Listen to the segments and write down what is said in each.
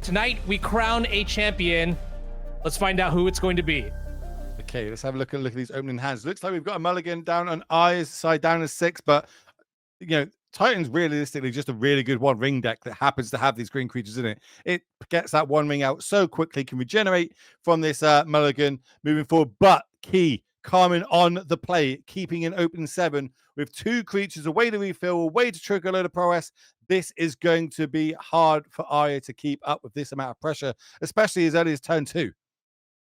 Tonight, we crown a champion. Let's find out who it's going to be. Okay, let's have a look at these opening hands. Looks like we've got a mulligan down on Arya's side, down as 6, but you know, Titan's realistically just a really good one ring deck that happens to have these green creatures in it. It gets that one ring out so quickly, can regenerate from this mulligan moving forward. But key, Carmen on the play, keeping an open 7 with 2 creatures, a way to refill, a way to trigger a load of prowess. This is going to be hard for Arya to keep up with this amount of pressure, especially as early as turn 2.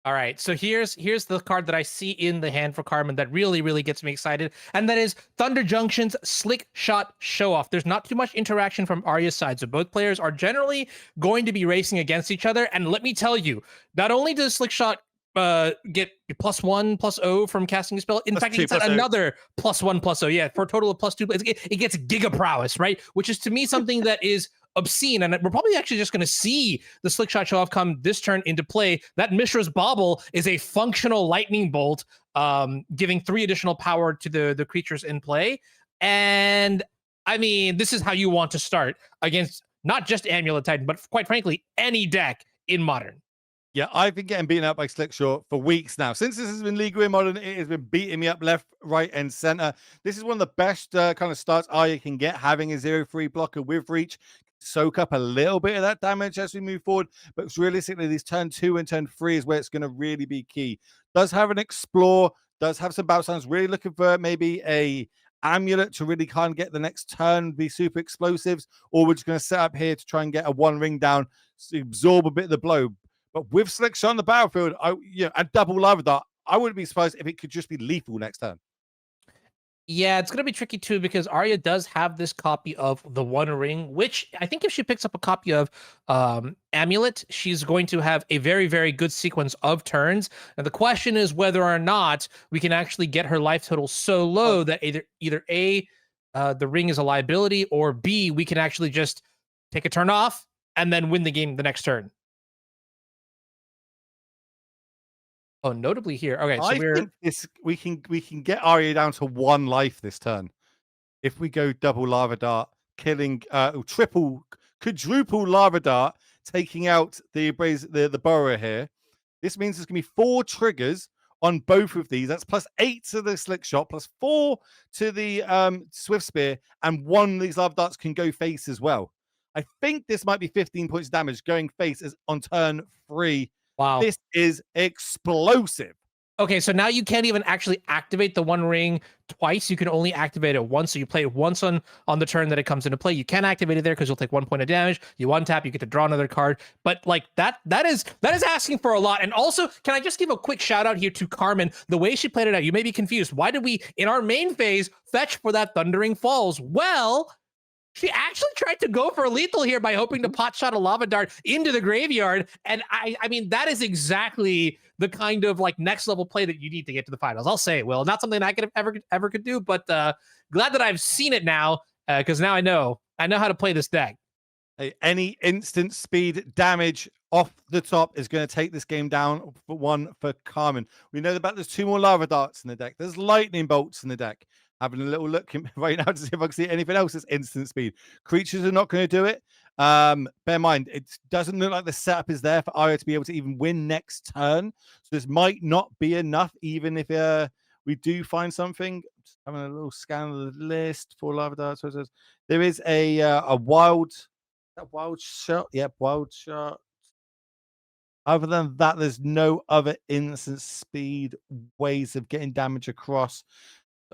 All right, so here's the card that I see in the hand for Carmen that really gets me excited, and that is Thunder Junction's Slick Shot Show Off. There's not too much interaction from Arya's side, so both players are generally going to be racing against each other. And let me tell you, not only does Slick Shot get +1/+0 from casting a spell, in fact, it gets another +1/+0, yeah, for a total of +2. It gets Giga Prowess, right? Which is to me something that is obscene, and we're probably actually just going to see the Slick Shot Show Off come this turn into play. That Mishra's Bauble is a functional lightning bolt, giving 3 additional power to the creatures in play. And I mean, this is how you want to start against not just Amulet Titan, but quite frankly, any deck in Modern. Yeah, I've been getting beaten up by Slick Shot for weeks now. Since this has been legal in Modern, it has been beating me up left, right, and center. This is one of the best kind of starts Arya can get, having a 0/3 blocker with reach. Soak up a little bit of that damage as we move forward, but realistically, these turn 2 and turn 3 is where it's going to really be key. Does have an Explore, does have some bounce sounds, really looking for maybe a Amulet to really kind of get the next turn, be super explosives, or we're just going to set up here to try and get a 1 ring down, to absorb a bit of the blow. But with Slick Shot on the battlefield, and double Lava Dart, I wouldn't be surprised if it could just be lethal next turn. Yeah, it's going to be tricky too, because Arya does have this copy of the One Ring, which I think if she picks up a copy of Amulet, she's going to have a very good sequence of turns. And the question is whether or not we can actually get her life total so low that either A, the ring is a liability, or B, we can actually just take a turn off and then win the game the next turn. Oh, notably here. Okay, so I think we can get Arya down to 1 life this turn. If we go double Lava Dart, killing quadruple Lava Dart, taking out the Burrower here. This means there's gonna be 4 triggers on both of these. That's +8 to the Slick Shot, +4 to the Swift Spear, and 1 of these Lava Darts can go face as well. I think this might be 15 points of damage going face as on turn 3. Wow. This is explosive. Okay, so now you can't even actually activate the One Ring twice. You can only activate it once. So you play it once on the turn that it comes into play. You can't activate it there because you'll take 1 point of damage. You untap, you get to draw another card. But like that is asking for a lot. And also, can I just give a quick shout out here to Carmen? The way she played it out, you may be confused. Why did we, in our main phase, fetch for that Thundering Falls? Well, she actually tried to go for lethal here by hoping to pot shot a Lava Dart into the graveyard. And I mean, that is exactly the kind of like next level play that you need to get to the finals. I'll say it, Will. Not something I could have ever could do, but glad that I've seen it now, because now I know how to play this deck. Hey, any instant speed damage off the top is going to take this game down for 1 for Carmen. We know about there's 2 more Lava Darts in the deck. There's Lightning Bolts in the deck. Having a little look right now to see if I can see anything else that's instant speed. Creatures are not going to do it. Bear in mind, it doesn't look like the setup is there for Arya to be able to even win next turn. So this might not be enough, even if we do find something. Just having a little scan of the list for Lava Darts. There is a wild shot. Yep, wild shot. Other than that, there's no other instant speed ways of getting damage across.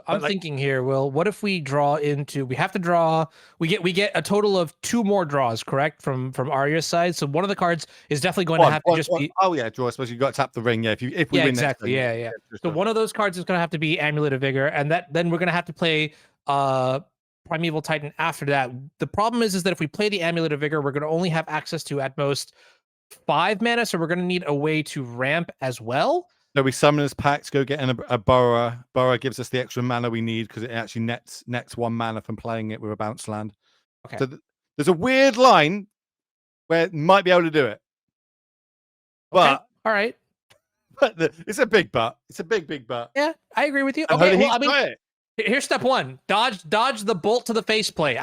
I'm thinking here, Will, what if we draw into, we have to draw, we get a total of 2 more draws, correct? From Arya's side. So one of the cards is definitely going to have to just be, oh yeah, draw. I suppose you've got to tap the ring. Yeah, if we win exactly. Yeah. So one of those cards is going to have to be Amulet of Vigor, and then we're going to have to play Primeval Titan after that. The problem is that if we play the Amulet of Vigor, we're going to only have access to at most 5 mana, so we're going to need a way to ramp as well. So we summon as packs, go get a Burrower. Burrower gives us the extra mana we need because it actually nets 1 mana from playing it with a bounce land. Okay. So there's a weird line where it might be able to do it. But okay. All right. But it's a big but. It's a big but. Yeah, I agree with you. Okay, well, I mean, here's step 1. Dodge the bolt to the face play.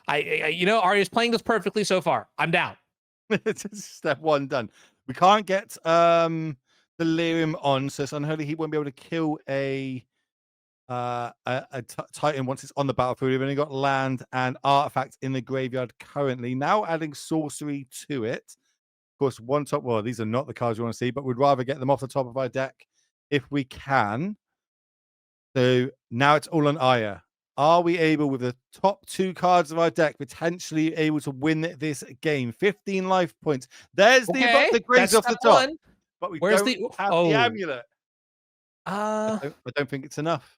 Arya's playing this perfectly so far. I'm down. Step 1 done. We can't get delirium on, so it's unholy. He won't be able to kill a Titan once it's on the battlefield. We've only got land and artifact in the graveyard currently. Now adding sorcery to it. Of course, one top. Well, these are not the cards we want to see, but we'd rather get them off the top of our deck if we can. So now it's all on Arya. Are we able, with the top 2 cards of our deck, potentially able to win this game? 15 life points. There's the graze off the top. One. But we Where's don't have the amulet. I don't think it's enough.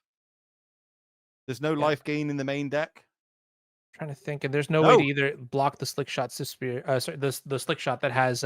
There's no life gain in the main deck. Trying to think, and there's no way to either block the slick shot sorry, the slick shot that has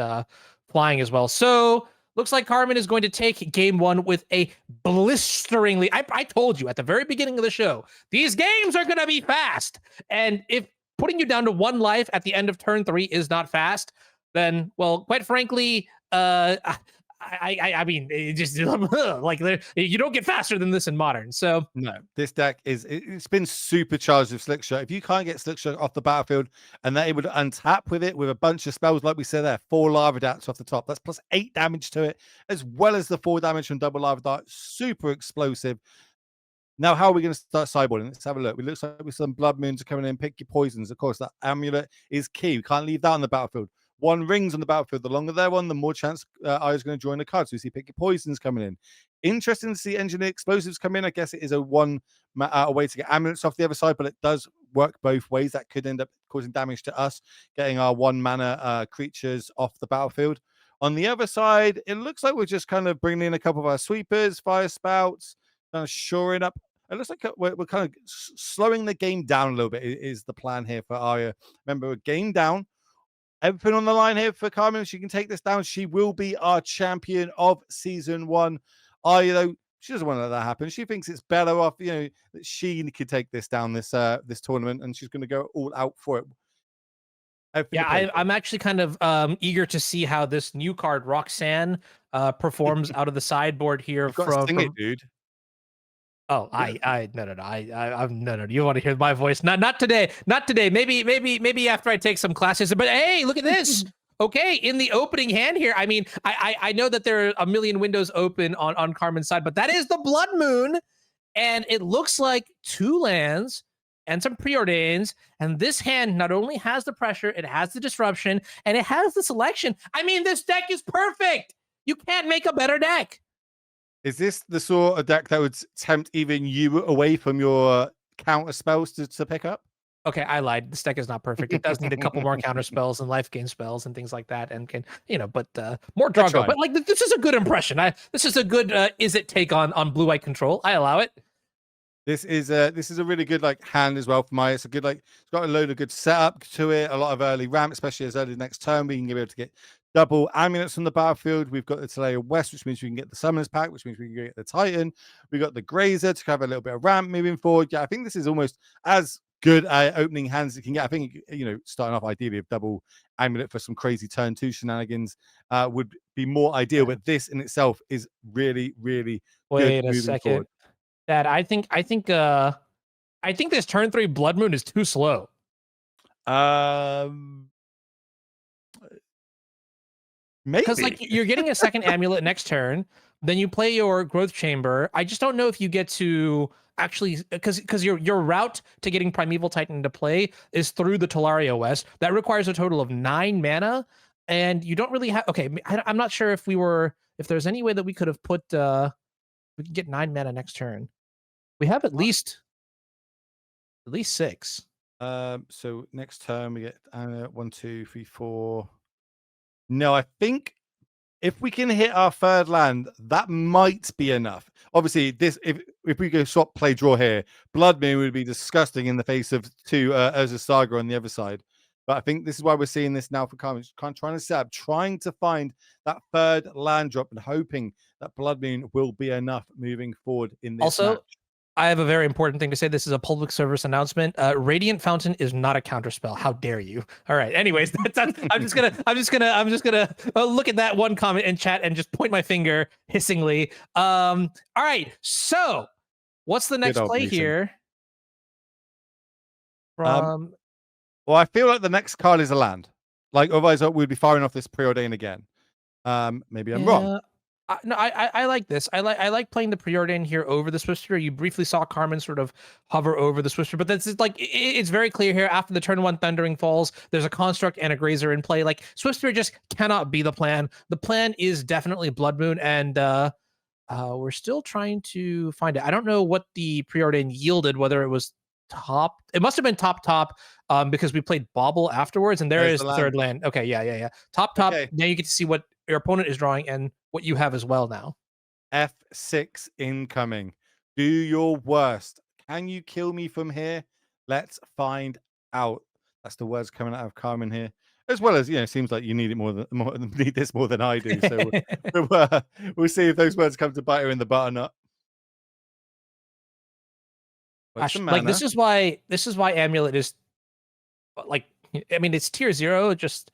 flying as well. So looks like Carmen is going to take game 1 with a blisteringly. I told you at the very beginning of the show, these games are going to be fast, and if putting you down to 1 life at the end of turn 3 is not fast, then, well, quite frankly, I mean, it just like you don't get faster than this in Modern. So no, this deck it's been supercharged with Slickshot. If you can't get Slickshot off the battlefield and they're able to untap with it with a bunch of spells, like we said there, 4 Lava Darts off the top, that's plus 8 damage to it, as well as the 4 damage from double Lava Dart. Super explosive. Now, how are we going to start sideboarding? Let's have a look. It looks like with some Blood Moons are coming in. Pick your poisons. Of course, that amulet is key. We can't leave that on the battlefield. 1 rings on the battlefield. The longer they're on, the more chance Arya's going to join the card. So we see pick your poisons coming in. Interesting to see engineer explosives come in. I guess it is a way to get amulets off the other side, but it does work both ways. That could end up causing damage to us, getting our 1 mana creatures off the battlefield. On the other side, it looks like we're just kind of bringing in a couple of our sweepers, fire spouts, kind of shoring up. It looks like we're kind of slowing the game down a little bit is the plan here for Arya. Remember, we're game down. Everything on the line here for Carmen. She can take this down. She will be our champion of season 1. Arya, though, she doesn't want to let that happen. She thinks it's better off, that she could take this down this tournament, and she's going to go all out for it. Yeah, I'm actually kind of eager to see how this new card Roxan performs out of the sideboard here. Sing it, dude. Oh, no. You want to hear my voice? Not today. Maybe after I take some classes. But hey, look at this. Okay, in the opening hand here. I mean, I know that there are a million windows open on Carmen's side, but that is the Blood Moon, and it looks like 2 lands and some preordains. And this hand not only has the pressure, it has the disruption, and it has the selection. I mean, this deck is perfect. You can't make a better deck. Is this the sort of deck that would tempt even you away from your counter spells to pick up? Okay, I lied. This deck is not perfect. It does need a couple more counter spells and life gain spells and things like that, and can but more draw. But like this is a good impression. This is a good Izzet take on blue-white control. I allow it. This is a really good hand as well for Maya. It's a good it's got a load of good setup to it. A lot of early ramp, especially as early next turn. We can be able to get double amulets on the battlefield. We've got the Talaia West, which means we can get the Summoners Pack, which means we can get the Titan. We got the Grazer to cover a little bit of ramp moving forward. Yeah, I think this is almost as good opening hands as it can get. I think starting off ideally with double amulet for some crazy turn 2 shenanigans would be more ideal. But this in itself is really, really good. Wait a second. Forward. That I think this turn 3 Blood Moon is too slow. Maybe, because you're getting a second amulet next turn, then you play your growth chamber. I just don't know if you get to actually, because your route to getting Primeval Titan into play is through the Talaia West. That requires a total of 9 mana, and you don't really have. Okay, I'm not sure if there's any way that we could have put we could get 9 mana next turn. We have at least 6. So next turn we get 1, 2, 3, 4. No, I think if we can hit our 3rd land, that might be enough. Obviously, this if we go swap, play, draw here, Blood Moon would be disgusting in the face of 2 Urza Saga on the other side. But I think this is why we're seeing this now for Carmen. Trying to set up, trying to find that 3rd land drop and hoping that Blood Moon will be enough moving forward in this match. I have a very important thing to say. This is a public service announcement. Radiant Fountain is not a counterspell. How dare you? All right. Anyways, I'm just gonna look at that one comment in chat and just point my finger hissingly. All right. So, what's the next play here? Well, I feel like the next card is a land. Like otherwise, we'd be firing off this preordain again. Maybe I'm wrong. No, I like this. I like playing the preordain here over the Swifter. You briefly saw Carmen sort of hover over the Swifter, but that's like it's very clear here. After the turn 1 Thundering falls, there's a Construct and a Grazer in play. Like Swifter just cannot be the plan. The plan is definitely Blood Moon, and we're still trying to find it. I don't know what the preordain yielded, whether it was top. It must have been top, because we played Bauble afterwards, and there's the third land. Okay, yeah. Top. Okay. Now you get to see what your opponent is drawing and what you have as well now. F6 incoming. Do your worst. Can you kill me from here? Let's find out. That's the words coming out of Carmen here. As well as, it seems like you need it need this more than I do. So we'll see if those words come to bite her in the butt or not. Gosh, like this is why Amulet is like, I mean, it's tier 0, just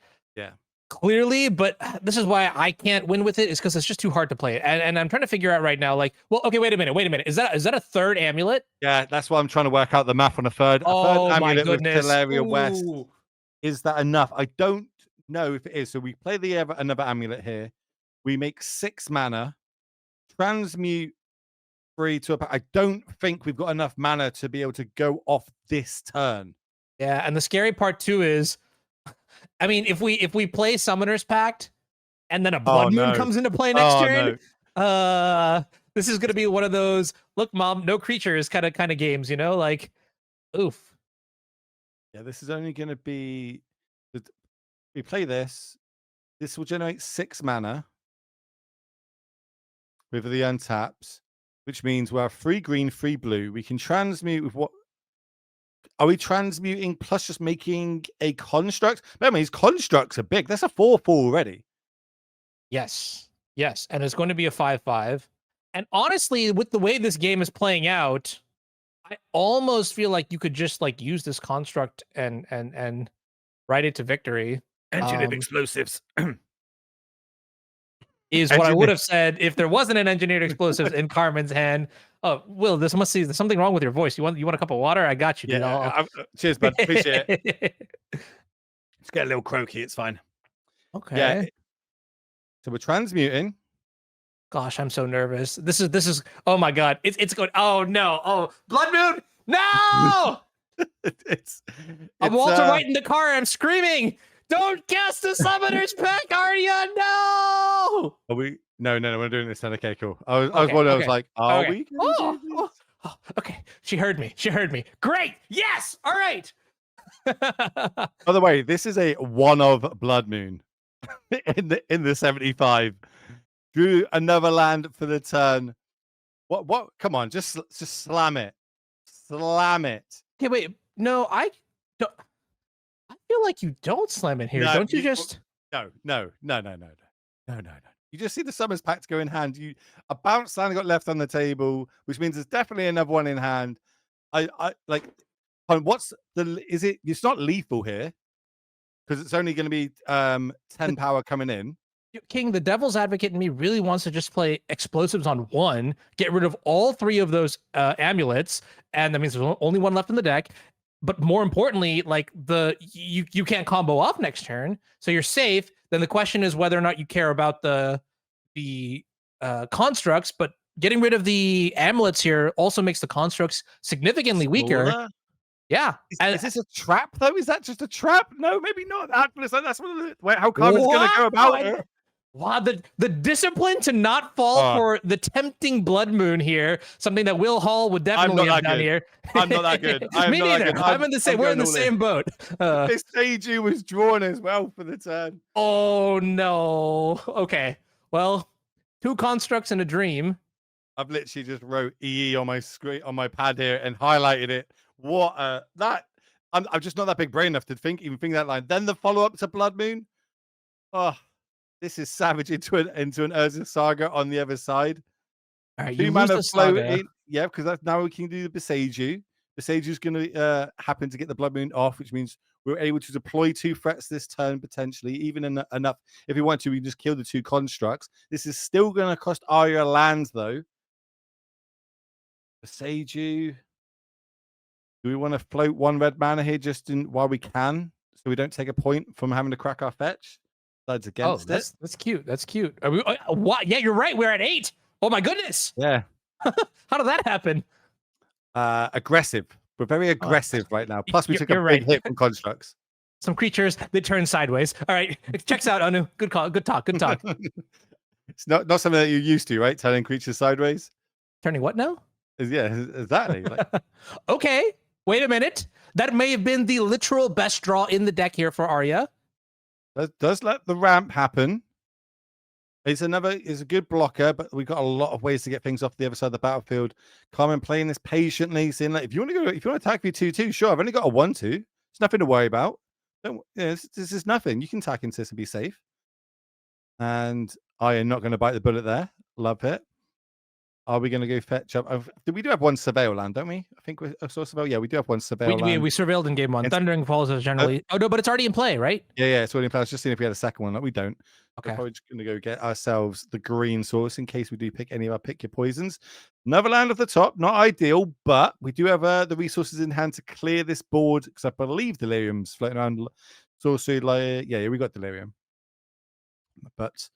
clearly, but this is why I can't win with it, is because it's just too hard to play it. And I'm trying to figure out right now, like, well, okay, wait a minute. Is that a third Amulet? Yeah, that's why I'm trying to work out the math on a third. Oh, a third my Amulet goodness. With Teleria West. Is that enough? I don't know if it is. So we play another Amulet here. We make 6 mana, transmute 3 to a. I don't think we've got enough mana to be able to go off this turn. Yeah, and the scary part too is, I mean, if we play Summoner's Pact and then a Blood Moon comes into play next turn, this is gonna be one of those, look, mom, no creatures kind of games, like, oof. Yeah, this is only gonna be, we play this. This will generate 6 mana with the untaps, which means we're 3 green, 3 blue. We can transmute with what? Are we transmuting plus just making a construct? Remember, these constructs are big. That's a 4/4 already. Yes. And it's going to be a 5/5. And honestly, with the way this game is playing out, I almost feel like you could just like use this construct and ride it to victory. Engineered explosives. Is what I would have said if there wasn't an engineered explosives in Carmen's hand. Oh, Will, there's something wrong with your voice. You want a cup of water? I got you, dude. Cheers, bud. Appreciate it. Let's get a little croaky. It's fine. Okay. Yeah. So we're transmuting. Gosh, I'm so nervous. This is. Oh my god, it's going. Oh no. Oh, Blood Moon. No. I'm Walter White in the car. I'm screaming. Don't cast the Summoner's Pact, Arya! No! Are we? No, we're doing this then. Okay, cool. I was wondering, I was like, are we? Oh, okay. She heard me. Great! Yes! All right! By the way, this is a one of Blood Moon in the 75. Drew another land for the turn. What? Come on, just slam it. Slam it. Okay, wait. No, I don't. I feel like you don't slam it here. Don't you just? No. You just see the Summoner's Pact go in hand. A bounce land got left on the table, which means there's definitely another one in hand. I like. Is it? It's not lethal here because it's only going to be 10 power coming in. King, the devil's advocate in me really wants to just play explosives on 1, get rid of all 3 of those amulets, and that means there's only 1 left in the deck. But more importantly, like you can't combo off next turn, so you're safe. Then the question is whether or not you care about the constructs. But getting rid of the amulets here also makes the constructs significantly weaker. Yeah. Is this a trap though? Is that just a trap? No, maybe not. That's how Carmen's going to go about it. Wow, the discipline to not fall for the tempting Blood Moon here, something that Will Hall would definitely have done here. I'm not that good. Me neither. I'm in the same. We're in the same boat. This Seiju was drawn as well for the turn. Oh no. Okay. Well, 2 constructs and a dream. I've literally just wrote EE on my screen on my pad here and highlighted it. What that? I'm just not that big brain enough to even think that line. Then the follow up to Blood Moon. Oh. This is savage into an Urza Saga on the other side. All right, 2 mana floating. Yeah, because now we can do the Beseiju. Beseiju's going to happen to get the Blood Moon off, which means we're able to deploy 2 threats this turn, potentially. Even enough. If we want to, we can just kill the 2 constructs. This is still going to cost Arya lands, though. Beseiju. Do we want to float 1 red mana here just while we can? so we don't take a point from having to crack our fetch. Decides against it. That's cute. That's cute. Are we, what? Yeah, you're right. We're at 8. Oh my goodness. Yeah. How did that happen? Aggressive. We're very aggressive right now. Plus, we took a you're big right. hit from constructs. Some creatures that turn sideways. All right, it checks out, Anu. Good call. Good talk. Good talk. It's not something that you're used to, right? Turning creatures sideways. Turning what now? Yeah, exactly. Like, okay, wait a minute. That may have been the literal best draw in the deck here for Arya. does let the ramp happen. It's a good blocker, but we've got a lot of ways to get things off the other side of the battlefield. Carmen playing this patiently, saying like, if you want to attack me 2/2, sure. I've only got a 1/2. It's nothing to worry about. This is nothing. You can attack into this and be safe. And I am not going to bite the bullet there. Love it. Are we going to go fetch up? We do have one surveil land, don't we? I think we saw surveil. Yeah, we do have one surveil land. We surveilled in game 1. Thundering Falls is generally. Oh no, but it's already in play, right? Yeah. It's already in play. I was just seeing if we had a second one. Like, we don't. Okay. We're probably just going to go get ourselves the green source in case we do pick any of our pick your poisons. Another land off the top, not ideal, but we do have the resources in hand to clear this board because I believe delirium's floating around. Sorcery, like we got delirium, but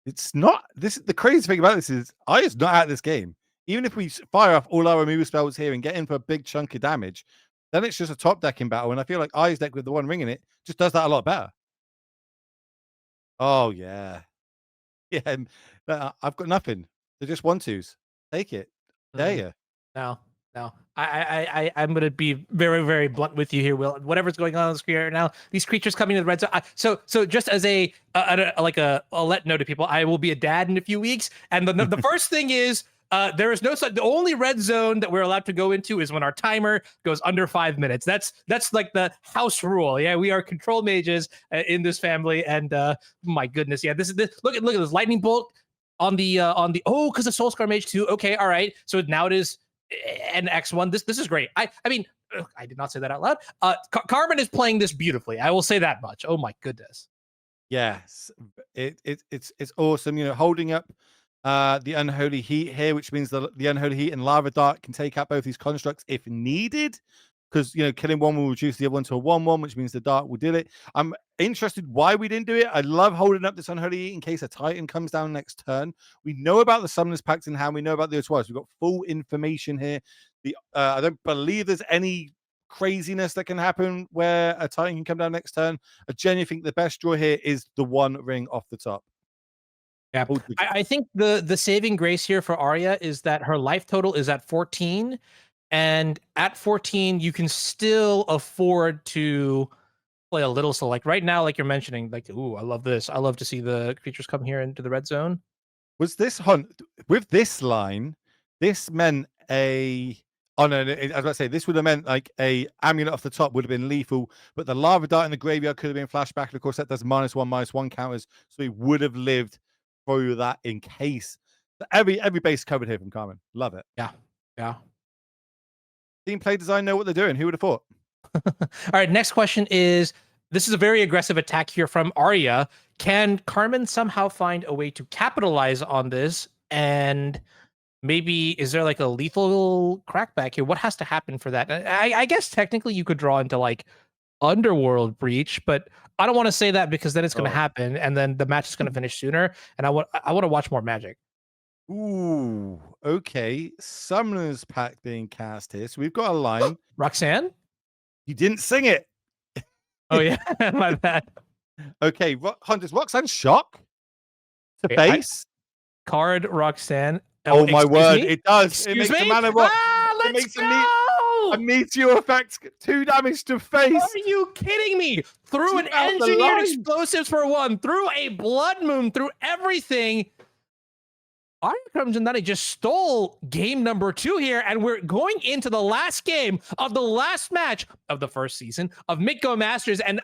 it's not. The crazy thing about this is Arya's not out of this game. Even if we fire off all our removal spells here and get in for a big chunk of damage, then it's just a top decking battle. And I feel like Arya's deck with the one ring in it just does that a lot better. Oh yeah. Yeah, I've got nothing. They're just 1/2s. Take it. Dare you. No. I'm going to be very, very blunt with you here, Will. Whatever's going on the screen right now, these creatures coming to the red zone. So just as a let know to people, I will be a dad in a few weeks, and the first thing is there is no such. The only red zone that we're allowed to go into is when our timer goes under 5 minutes. That's like the house rule. Yeah, we are control mages in this family, and my goodness, yeah, this is this. Look at this lightning bolt on the because the Soulscar Mage too. Okay, all right. So now it is an X1. This is great. I mean, I did not say that out loud. Carmen is playing this beautifully. I will say that much. Oh my goodness. Yes, it's awesome. You know, holding up the Unholy Heat here, which means the Unholy Heat and Lava Dart can take out both these constructs if needed. Because, killing one will reduce the other one to a 1/1, which means the Dart will do it. I'm interested why we didn't do it. I love holding up this Unholy Heat in case a Titan comes down next turn. We know about the Summoners Pact in hand. We know about the Otwars. We've got full information here. I don't believe there's any craziness that can happen where a Titan can come down next turn. I genuinely think the best draw here is the one ring off the top. Yeah, I think the saving grace here for Arya is that her life total is at 14. And at 14, you can still afford to play a little select. Right now, like you're mentioning, like, ooh, I love this. I love to see the creatures come here into the red zone. Was this hunt with this line? This meant a. Oh no! I was about to say this would have meant like a amulet off the top would have been lethal, but the Lava Dart in the graveyard could have been flashback. And of course, that does -1/-1 counters, so he would have lived through that in case. Every base covered here from Carmen. Love it. Yeah. Team play design know what they're doing. Who would have thought? All right, next question is, this is a very aggressive attack here from Arya. Can Carmen somehow find a way to capitalize on this? And maybe, is there like a lethal crackback here? What has to happen for that? I guess technically you could draw into like Underworld Breach, but I don't want to say that because then it's going to happen and then the match is going to finish sooner. And I want to watch more Magic. Ooh, okay. Summoner's Pact being cast here. So we've got a line. Roxanne? You didn't sing it. Oh, yeah. My bad. Okay. Hunters, Roxanne shock to base. Card Roxanne. Oh, my word. Me? It does. Excuse it makes me? a mana rock. Let's go! A meteor effect. 2 damage to face. Are you kidding me? Through an engineered explosives for 1, through a blood moon, through everything. Arya comes in that he just stole game number 2 here, and we're going into the last game of the last match of the first season of MTGO Masters. And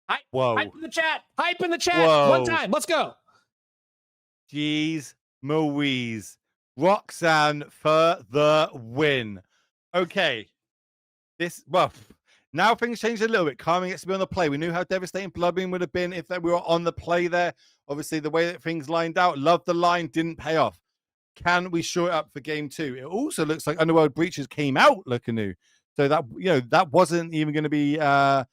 hype in the chat. Hype in the chat. Whoa. One time. Let's go. Jeez Louise. Roxanne for the win. Okay. Now things changed a little bit. Carmen gets to be on the play. We knew how devastating Bloodmoon would have been if we were on the play there. Obviously, the way that things lined out, loved the line, didn't pay off. Can we shore it up for game 2? It also looks like Underworld Breaches came out looking new. So that, you know, that wasn't even going to be a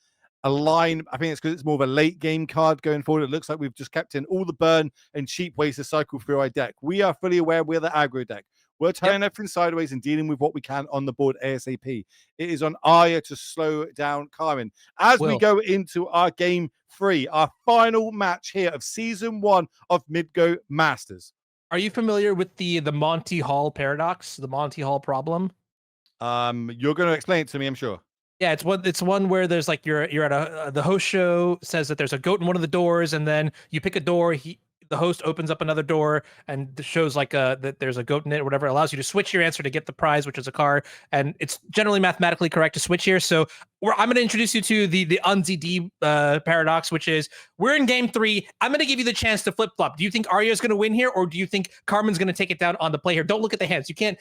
line. I think it's because it's more of a late game card going forward. It looks like we've just kept in all the burn and cheap ways to cycle through our deck. We are fully aware we're the aggro deck. We're turning everything sideways and dealing with what we can on the board ASAP. It is on Arya to slow down Carmen. As we go into our game 3, our final match here of season 1 of MTGO Masters. Are you familiar with the Monty Hall paradox, the Monty Hall problem? You're going to explain it to me, I'm sure. Yeah, it's one where there's like you're at the host show says that there's a goat in one of the doors, and then you pick a door. The host opens up another door and shows like that there's a goat in it or whatever. It allows you to switch your answer to get the prize, which is a card, and it's generally mathematically correct to switch here. So I'm going to introduce you to the UNZD paradox, which is we're in game 3. I'm going to give you the chance to flip flop. Do you think Arya is going to win here, or do you think Carmen's going to take it down on the play here? Don't look at the hands. You can't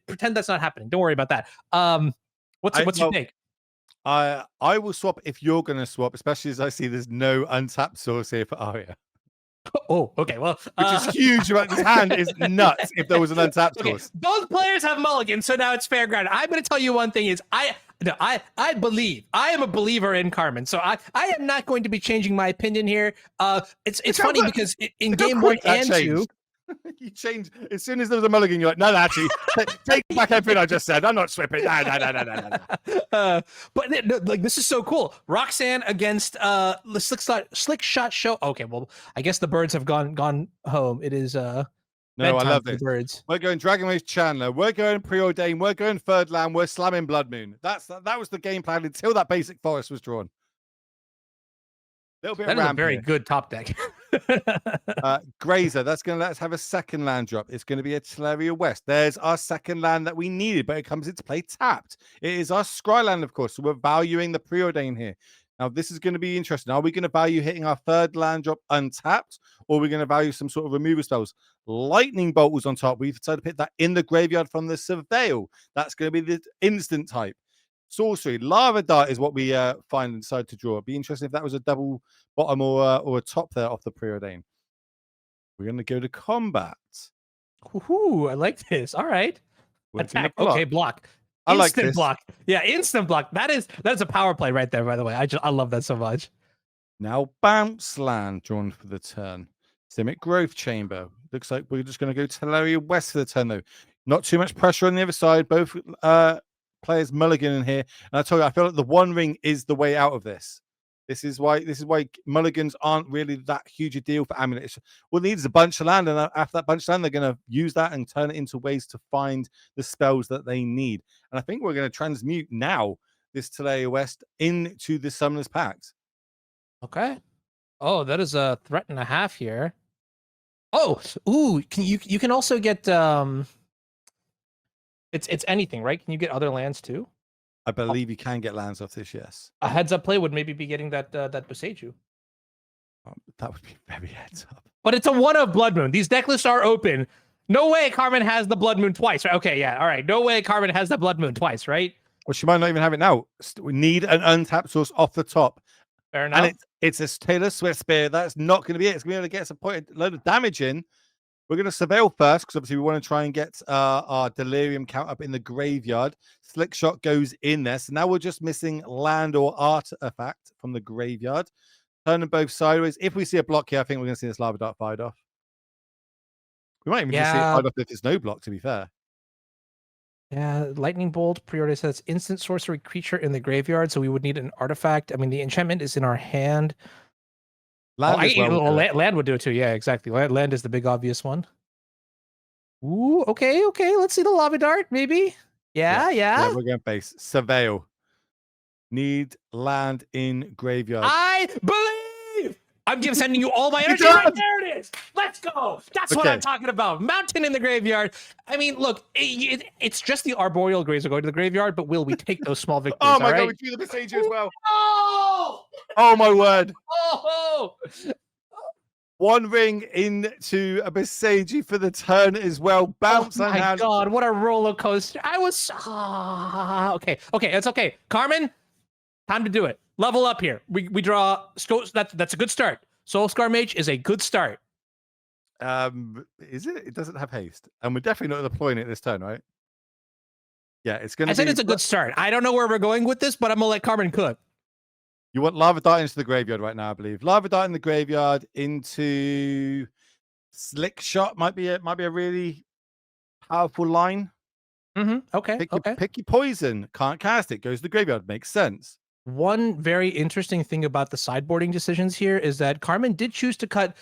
pretend that's not happening. Don't worry about that. What's your take? I will swap if you're going to swap, especially as I see there's no untapped source here for Arya. Oh, okay. Well, which is huge. About this hand is nuts. If there was an untapped source, both players have mulligans, so now it's fair ground. I'm going to tell you one thing: is I believe I am a believer in Carmen, so I am not going to be changing my opinion here. It's funny because in game 1 and 2. You change as soon as there was a mulligan. You're like, no, actually, take back everything I just said. I'm not slipping. No. But like, this is so cool. Roxan against the slick shot show. Okay, well, I guess the birds have gone home. It is no, I love this. Birds. We're going Dragon Race Chandler. We're going Preordain. We're going Third Land. We're slamming Blood Moon. That was the game plan until that basic forest was drawn. That is a very good top deck. Grazer, that's going to let us have a second land drop. It's going to be a Teleria West. There's our second land that we needed, but it comes into play tapped. It is our Scry land, of course, so we're valuing the Preordain here. Now, this is going to be interesting. Are we going to value hitting our third land drop untapped, or are we going to value some sort of removal spells? Lightning Bolt was on top. We've decided to put that in the graveyard from the Surveil. That's going to be the instant type. Sorcery, Lava Dart is what we find and decide to draw. It'd be interesting if that was a double bottom or a top there off the Preordain. We're going to go to combat. Ooh, I like this. All right. Attack. Okay, block. I like this. Block. Yeah, instant block. That's a power play right there, by the way. I love that so much. Now bounce land drawn for the turn. Simic Growth Chamber. Looks like we're just going to go Teleria West for the turn, though. Not too much pressure on the other side. Both players mulligan in here, and I tell you, I feel like the One Ring is the way out of this. This is why mulligans aren't really that huge a deal for Amulet. What needs is a bunch of land, and after that bunch of land, they're going to use that and turn it into ways to find the spells that they need. And I think we're going to transmute now this Teleria West into the Summoner's Pact. Okay. Oh, that is a threat and a half here. Oh, ooh, you can also get It's anything, right? Can you get other lands too? I believe you can get lands off this, yes. A heads up play would maybe be getting that Boseiju. That would be very heads up. But it's a 1-of Blood Moon. These deck lists are open. No way Carmen has the Blood Moon twice, right? Okay, yeah, all right. No way Carmen has the Blood Moon twice, right? Well, she might not even have it now. We need an untapped source off the top. Fair enough. And it's a Taylor Swift spear. That's not going to be it. It's going to be able to get us a load of damage in. We're going to Surveil first, because obviously we want to try and get our Delirium count up in the graveyard. Slick Shot goes in there. So now we're just missing land or artifact from the graveyard. Turn them both sideways. If we see a block here, I think we're going to see this Lava Dart fired off. We might even just see it fired off if there's no block, to be fair. Yeah, Lightning Bolt, Preordain says instant sorcery creature in the graveyard, so we would need an artifact. I mean, the enchantment is in our hand. Land would do it too. Yeah, exactly. Land is the big obvious one. Ooh, okay. Let's see the Lava Dart, maybe. Yeah. We're going base. Surveil. Need land in graveyard. I believe. I'm sending you all my energy. Right there it is. Let's go. That's what I'm talking about. Mountain in the graveyard. I mean, look, it's just the Arboreal Graves are going to the graveyard, but will we take those small victories? Oh my God, we drew the Boseiju as well. Oh! Oh my word. Oh! One ring into a Boseiju for the turn as well. Bounce on hand. Oh my God, what a roller coaster. I was okay, it's okay. Carmen, time to do it. Level up here. We draw. That's a good start. Soulscar Mage is a good start. Is it? It doesn't have haste, and we're definitely not deploying it this turn, right? Yeah, it's going to I be. said it's a good start. I don't know where we're going with this, but I'm gonna let Carmen cook. You want Lava Dart into the graveyard right now, I believe. Lava Dart in the graveyard into Slick Shot might be a really powerful line. Okay. Pick your poison. Can't cast it. Goes to the graveyard. Makes sense. One very interesting thing about the sideboarding decisions here is that Carmen did choose to cut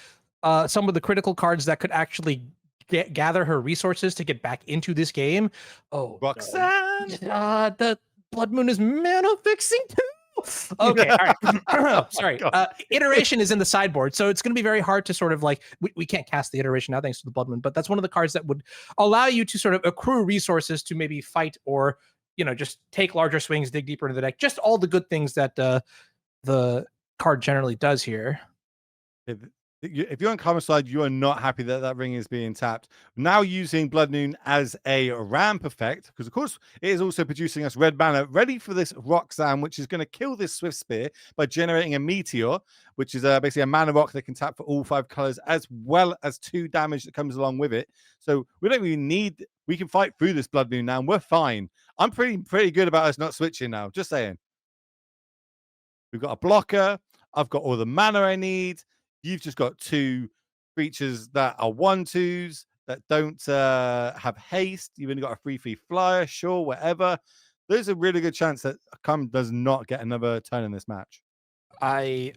some of the critical cards that could actually gather her resources to get back into this game. Oh, Roxan! the Blood Moon is mana fixing too. Okay, all right. Sorry. Iteration is in the sideboard, so it's going to be very hard to sort of like we can't cast the iteration now thanks to the Blood Moon, but that's one of the cards that would allow you to sort of accrue resources to maybe fight or just take larger swings, dig deeper into the deck. Just all the good things that the card generally does here. If you're on Carmen's side, you are not happy that that ring is being tapped. Now using Blood Moon as a ramp effect, because of course it is also producing us red mana ready for this Roxan, which is going to kill this Swift Spear by generating a Meteor, which is basically a mana rock that can tap for all 5 colors, as well as 2 damage that comes along with it. So we don't really need. We can fight through this Blood Moon now, and we're fine. I'm pretty good about us not switching now. Just saying. We've got a blocker. I've got all the mana I need. You've just got 2 creatures that are 1/2s that don't have haste. You've only got a 3/3 flyer, sure, whatever. There's a really good chance that Carmen does not get another turn in this match. I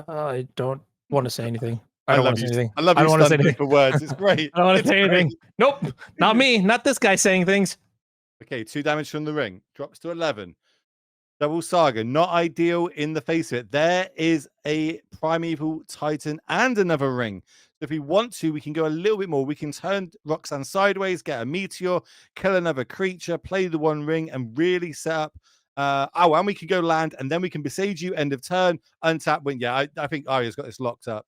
don't want to say anything. I I don't love want to you. say anything. I love I you don't want to say stumbling anything. for words. It's great. I don't want to It's say anything. great. Nope, not me. Not this guy saying things. Okay, 2 damage from the ring. Drops to 11. Double Saga, not ideal in the face of it. There is a Primeval Titan and another ring. So if we want to, we can go a little bit more. We can turn Roxanne sideways, get a Meteor, kill another creature, play the 1 ring, and really set up. And we can go land, and then we can Besage you, end of turn, untap, win. Yeah, I think Arya's got this locked up.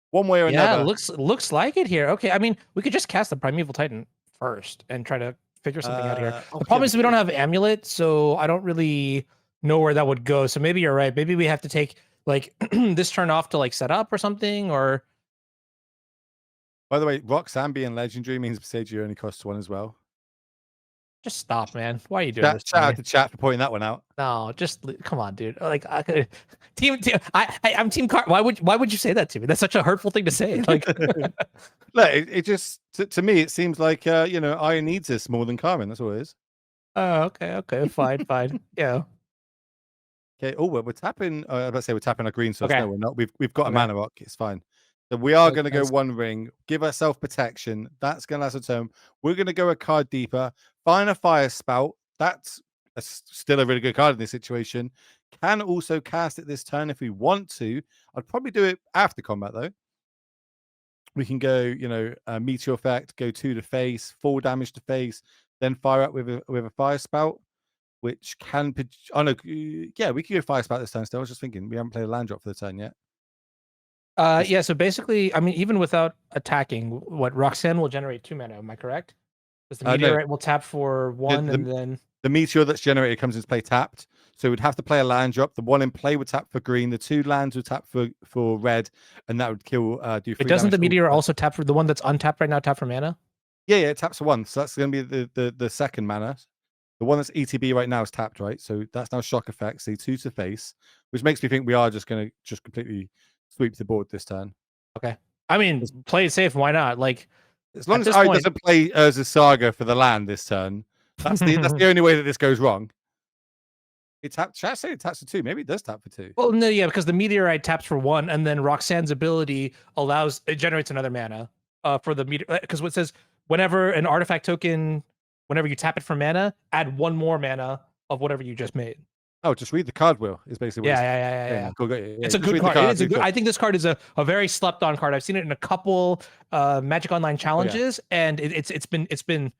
One way or another. Yeah, looks like it here. Okay, I mean, we could just cast the Primeval Titan first and try to figure something out here. The problem is we don't have Amulet, so I don't really know where that would go. So maybe you're right. Maybe we have to take like this turn off to like set up or something. Or by the way, Roxanne being legendary means Besage you only costs 1 as well. just stop, man. Why are you doing this? Shout out to chat for pointing that one out. No, just come on, dude. Like I could team. I'm Team Car. Why would you say that to me? That's such a hurtful thing to say. Like, look, it just to me it seems like Arya needs this more than Carmen. That's all it is. Oh, okay, fine. Yeah. Okay. Oh, we're tapping. I was about to say we're tapping our green source. Okay. No, we're not. We've got a mana rock. It's fine. So we are going to go Nice. 1 ring. Give ourselves protection. That's going to last a turn. We're going to go a card deeper. Find a fire spout. That's still a really good card in this situation. Can also cast it this turn if we want to. I'd probably do it after combat though. We can go, a meteor effect, go 2 to face, 4 damage to face, then fire up with a fire spout, which can. Oh no, yeah, we could go fire spout this turn. Still, I was just thinking we haven't played a land drop for the turn yet. Yeah. So basically, I mean, even without attacking, what Roxanne will generate 2 mana. Am I correct? Because the meteorite will tap for 1, and then the meteor that's generated comes into play tapped. So we'd have to play a land drop. The 1 in play would tap for green. The 2 lands would tap for red, and that would kill. Do 3 doesn't damage the meteor also tap for the one that's untapped right now? Tap for mana? Yeah, it taps for 1. So that's going to be the second mana. The one that's ETB right now is tapped, right? So that's now shock effect. See 2 to face, which makes me think we are just going to completely sweep the board this turn. Okay. I mean, play it safe. Why not? Like, as long as Arya doesn't play Urza Saga for the land this turn, that's the only way that this goes wrong. It tapped. Should I say it taps for 2? Maybe it does tap for 2. Well, no, yeah, because the meteorite taps for 1, and then Roxanne's ability generates another mana for the meteor. Because what says whenever an artifact token, whenever you tap it for mana, add 1 more mana of whatever you just made. Oh, just read the card wheel is basically what yeah. Cool, it's a good card. I think this card is a very slept on card. I've seen it in a couple Magic Online challenges, and it's been.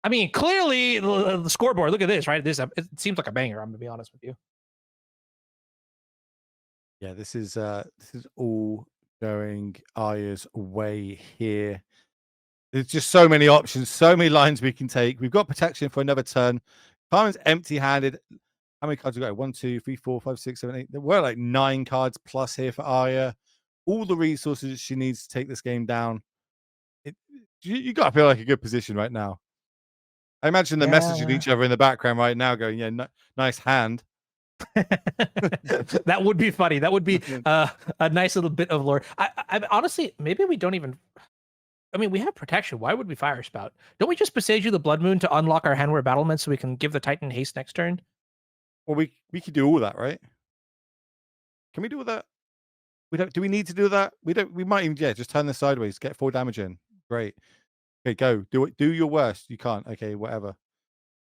I mean, clearly the scoreboard. Look at this, right? It seems like a banger. I'm gonna be honest with you. Yeah, this is all going Arya's way here. There's just so many options, so many lines we can take. We've got protection for another turn. Carmen's empty-handed. How many cards we got? 1, 2, 3, 4, 5, 6, 7, 8. There were like 9 cards plus here for Arya. All the resources she needs to take this game down. You got to feel like a good position right now. I imagine they're messaging Yeah. each other in the background right now, going, "Yeah, nice hand." That would be funny. That would be a nice little bit of lore. I honestly, maybe we don't even. I mean, we have protection. Why would we Fire Spout? Don't we just Presage you the Blood Moon to unlock our Handware Battlement so we can give the Titan haste next turn? Well, we could do all that, right? Can we do all that? We don't. Do we need to do that? We don't. We might even just turn this sideways, get 4 damage in. Great. Okay, go. Do it. Do your worst. You can't. Okay, whatever.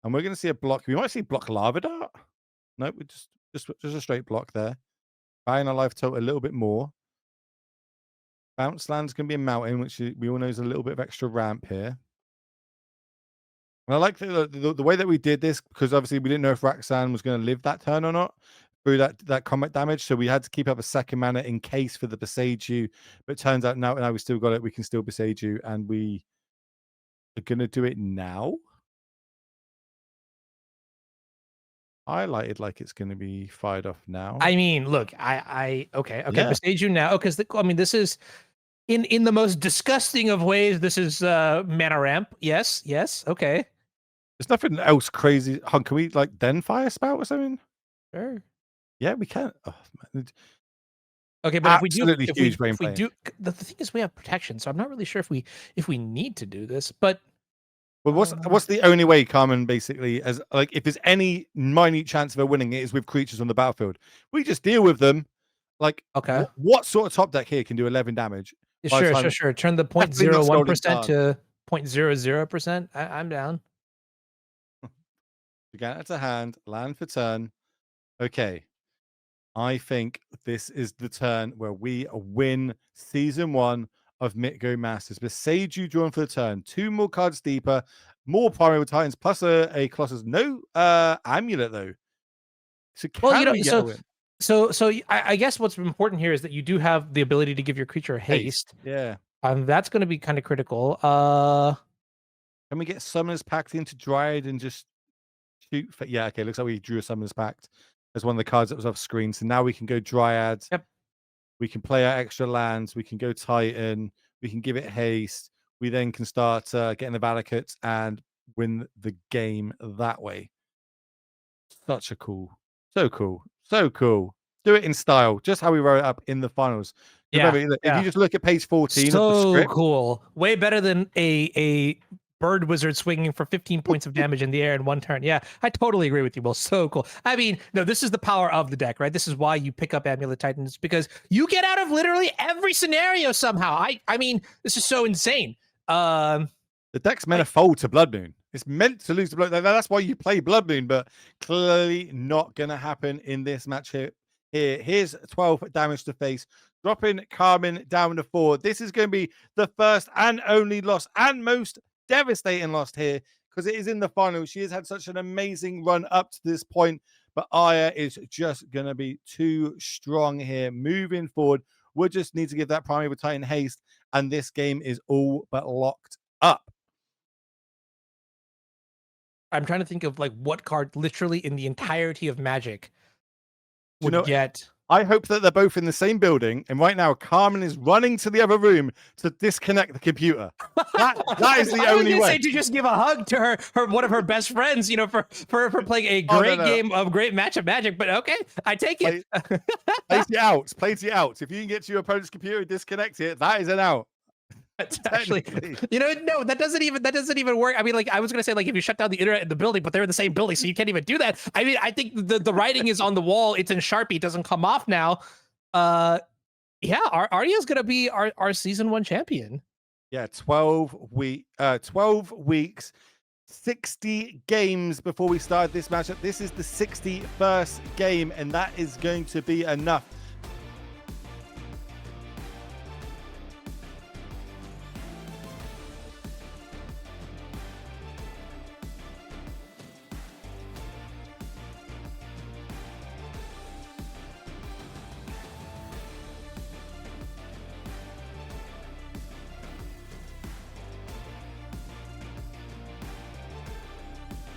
And we're gonna see a block. We might see block Lava Dart. No, we just a straight block there. Buying our life total a little bit more. Bounce land's gonna be a mountain, which we all know is a little bit of extra ramp here. And I like the way that we did this, because obviously we didn't know if Roxan was going to live that turn or not through that combat damage. So we had to keep up a second mana in case for the Besage You. But it turns out now we still got it. We can still Besage You, and we are going to do it now. Highlighted like it's going to be fired off now. I mean, look, okay, Yeah. Besage you now. Because I mean, this is in the most disgusting of ways. This is mana ramp. Yes, okay. There's nothing else crazy. Can we like then Fire Spout or something? Sure. Yeah, we can. Oh, man. Okay, but Absolutely if we huge do, brain play. the thing is we have protection, so I'm not really sure if we need to do this. But Well, what's the only way, Carmen, basically, as like if there's any minute chance of her winning it is with creatures on the battlefield. We just deal with them. Like, okay, what sort of top deck here can do 11 damage? sure. Turn the Definitely not 0.01% to 0.00%. I'm down. Again, that's a hand, land for turn. Okay. I think this is the turn where we win season 1 of MTGO Masters. Besage You drawn for the turn. 2 more cards deeper, more Primal Titans, plus a Colossus. No Amulet though. So can we get a win? So I guess what's important here is that you do have the ability to give your creature haste. Yeah. That's going to be kind of critical. Can we get Summoners Pact into Dryad and just shoot for... Yeah, okay. Looks like we drew a Summoners Pact as one of the cards that was off screen. So now we can go Dryad. Yep. We can play our extra lands. We can go Titan. We can give it haste. We then can start getting the Valakuts and win the game that way. Such a cool. So cool. So cool. Do it in style, just how we wrote it up in the finals. Remember, if you just look at page 14 of the script, cool. Way better than a bird wizard swinging for 15 points of damage in the air in one turn. Yeah, I totally agree with you, Will. So cool. I mean, no, this is the power of the deck, right? This is why you pick up Amulet Titans, because you get out of literally every scenario somehow. I mean, this is so insane. The deck's meant to fold to Blood Moon. It's meant to lose to Blood Moon. That's why you play Blood Moon, but clearly not going to happen in this match here. Here's 12 damage to face, dropping Carmen down to 4. This is going to be the first and only loss, and most devastating loss here, because it is in the final. She has had such an amazing run up to this point, but Arya is just going to be too strong here. Moving forward, we'll just need to give that Primeval Titan haste, and this game is all but locked up. I'm trying to think of like what card literally in the entirety of Magic would get. I hope that they're both in the same building, and right now Carmen is running to the other room to disconnect the computer. That is the only way. Say to just give a hug to her one of her best friends, you know, for playing a great game of great match of Magic. But okay, I take it. Play it out. If you can get to your opponent's computer, disconnect it. That is an out. That's actually, you know, no, that doesn't even work. I mean, like, I was gonna say, like, if you shut down the internet in the building, but they're in the same building, so you can't even do that. I mean, I think the writing is on the wall. It's in Sharpie. It doesn't come off now. Yeah, Arya's gonna be our season 1 champion. Yeah, 12 weeks, 60 games before we started this matchup. This is the 61st game, and that is going to be enough